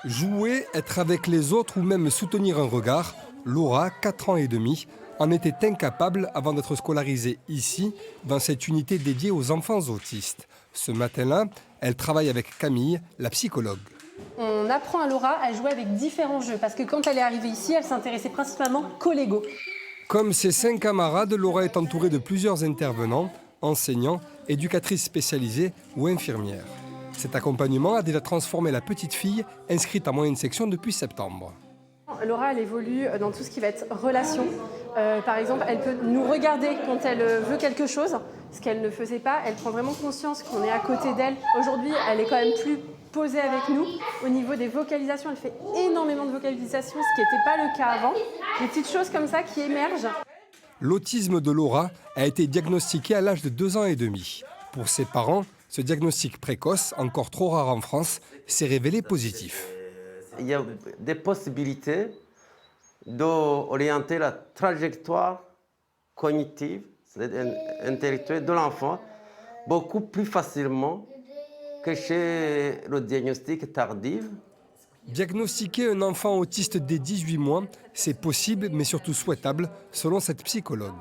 Jouer, être avec les autres ou même soutenir un regard, Laura, 4 ans et demi, en était incapable avant d'être scolarisée ici, dans cette unité dédiée aux enfants autistes. Ce matin-là, elle travaille avec Camille, la psychologue. On apprend à Laura à jouer avec différents jeux parce que quand elle est arrivée ici, elle s'intéressait principalement qu'au Lego. Comme ses 5 camarades, Laura est entourée de plusieurs intervenants, enseignants, éducatrices spécialisées ou infirmières. Cet accompagnement a déjà transformé la petite fille inscrite en moyenne section depuis septembre. Laura, elle évolue dans tout ce qui va être relation. Par exemple, elle peut nous regarder quand elle veut quelque chose, ce qu'elle ne faisait pas. Elle prend vraiment conscience qu'on est à côté d'elle. Aujourd'hui, elle est quand même plus posée avec nous. Au niveau des vocalisations, elle fait énormément de vocalisations, ce qui n'était pas le cas avant. Des petites choses comme ça qui émergent. L'autisme de Laura a été diagnostiqué à l'âge de 2 ans et demi. Pour ses parents, ce diagnostic précoce, encore trop rare en France, s'est révélé positif. Il y a des possibilités d'orienter la trajectoire cognitive, c'est-à-dire intellectuelle de l'enfant, beaucoup plus facilement que chez le diagnostic tardif. Diagnostiquer un enfant autiste dès 18 mois, c'est possible mais surtout souhaitable, selon cette psychologue.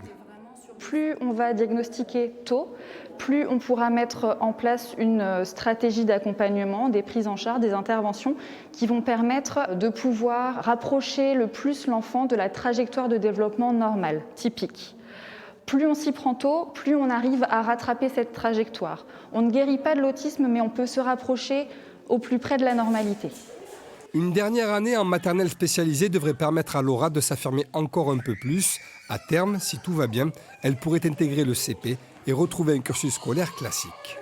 Plus on va diagnostiquer tôt, plus on pourra mettre en place une stratégie d'accompagnement, des prises en charge, des interventions qui vont permettre de pouvoir rapprocher le plus l'enfant de la trajectoire de développement normale, typique. Plus on s'y prend tôt, plus on arrive à rattraper cette trajectoire. On ne guérit pas de l'autisme, mais on peut se rapprocher au plus près de la normalité. Une dernière année en maternelle spécialisée devrait permettre à Laura de s'affirmer encore un peu plus. À terme, si tout va bien, elle pourrait intégrer le CP et retrouver un cursus scolaire classique.